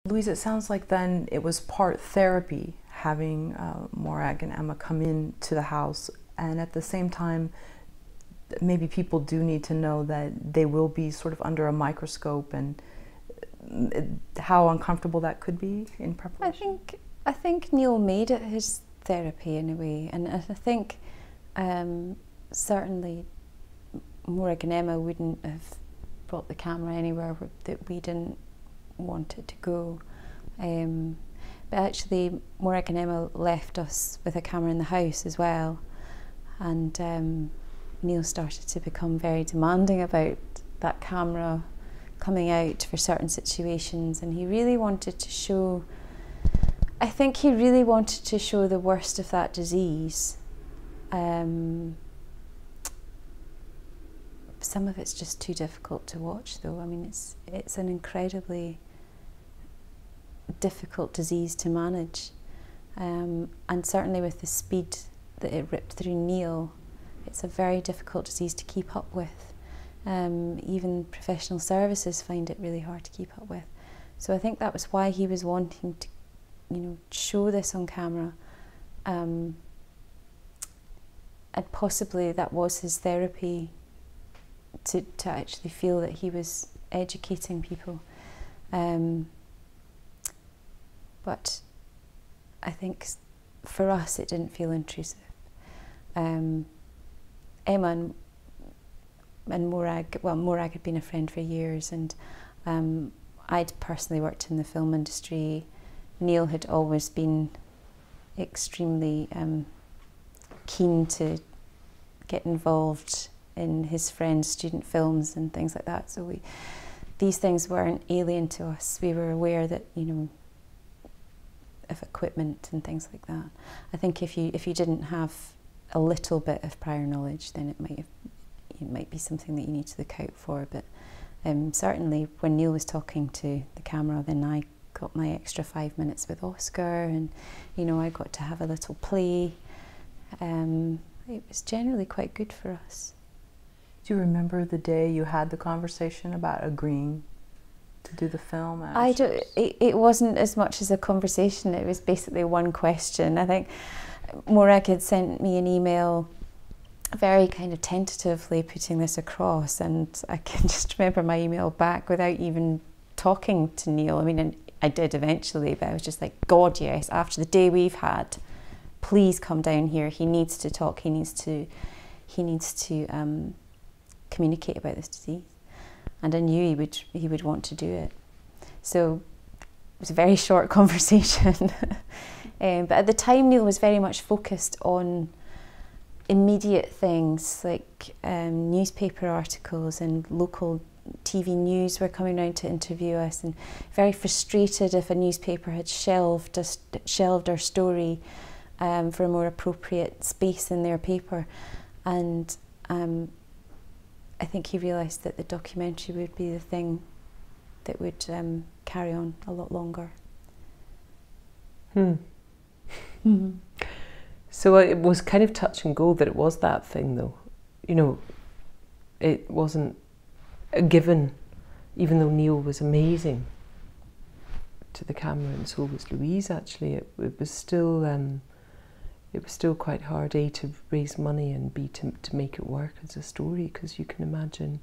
Louise, it sounds like then it was part therapy having Morag and Emma come into the house, and at the same time maybe people do need to know that they will be sort of under a microscope, and how uncomfortable that could be in preparation. I think Neil made it his therapy in a way, and I think certainly Morag and Emma wouldn't have brought the camera anywhere that we didn't want it to go. But actually Morag and Emma left us with a camera in the house as well, and Neil started to become very demanding about that camera coming out for certain situations, and he really wanted to show, I think he really wanted to show the worst of that disease. Some of it's just too difficult to watch though. I mean, it's an incredibly difficult disease to manage, and certainly with the speed that it ripped through Neil, it's a very difficult disease to keep up with. Even professional services find it really hard to keep up with. So I think that was why he was wanting to, you know, show this on camera, and possibly that was his therapy, to actually feel that he was educating people. But I think for us it didn't feel intrusive. Emma and Morag, well, Morag had been a friend for years, and I'd personally worked in the film industry. Neil had always been extremely keen to get involved in his friends' student films and things like that. So these things weren't alien to us. We were aware that, you know, of equipment and things like that. I think if you didn't have a little bit of prior knowledge, then it might be something that you need to look out for. But certainly when Neil was talking to the camera, then I got my extra 5 minutes with Oscar, and you know, I got to have a little play. It was generally quite good for us. Do you remember the day you had the conversation about agreeing to do the film? It wasn't as much as a conversation, it was basically one question. I think Morag had sent me an email very kind of tentatively putting this across, and I can just remember my email back without even talking to Neil. I mean, and I did eventually, but I was just like, God, yes, after the day we've had, please come down here. He needs to talk, he needs to communicate about this disease. And I knew he would want to do it. So it was a very short conversation. But at the time, Neil was very much focused on immediate things like newspaper articles, and local TV news were coming around to interview us, and very frustrated if a newspaper had shelved our story for a more appropriate space in their paper. And I think he realised that the documentary would be the thing that would carry on a lot longer. So it was kind of touch and go that it was that thing, though. You know, it wasn't a given, even though Neil was amazing to the camera, and so was Louise. Actually, it was still quite hard, A, to raise money, and B, to make it work as a story, because you can imagine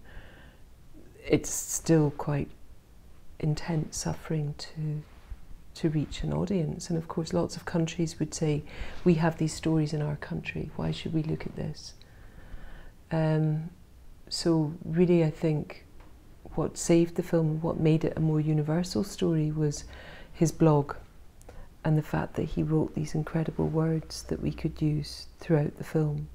it's still quite intense suffering to reach an audience. And of course lots of countries would say, we have these stories in our country, why should we look at this? So really I think what saved the film, what made it a more universal story, was his blog, and the fact that he wrote these incredible words that we could use throughout the film.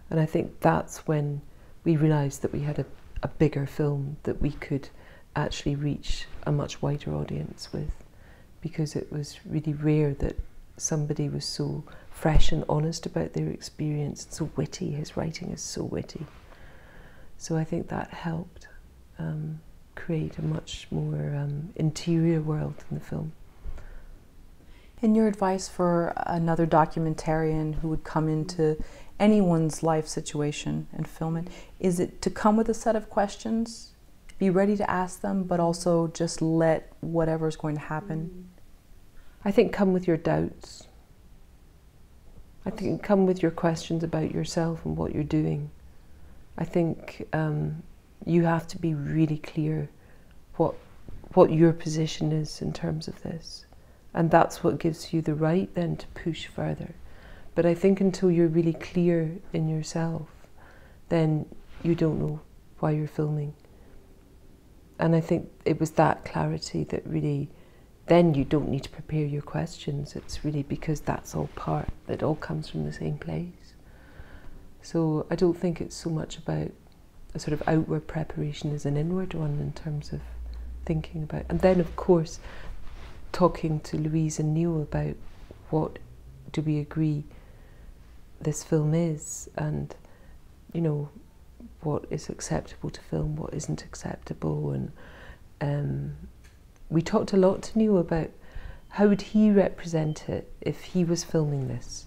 And I think that's when we realised that we had a bigger film that we could actually reach a much wider audience with, because it was really rare that somebody was so fresh and honest about their experience, and so witty. His writing is so witty. So I think that helped create a much more interior world in the film. And your advice for another documentarian who would come into anyone's life situation and film it, is it to come with a set of questions be ready to ask them, but also just let whatever's going to happen. I think come with your doubts. I think come with your questions about yourself and what you're doing. I think you have to be really clear what your position is in terms of this. And that's what gives you the right then to push further. But I think until you're really clear in yourself, then you don't know why you're filming. And I think it was that clarity that really, then you don't need to prepare your questions. It's really because that's all part, it all comes from the same place. So I don't think it's so much about a sort of outward preparation as an inward one in terms of thinking about. And then of course, talking to Louise and Neil about what do we agree this film is, and you know, what is acceptable to film, what isn't acceptable. And we talked a lot to Neil about how would he represent it if he was filming this.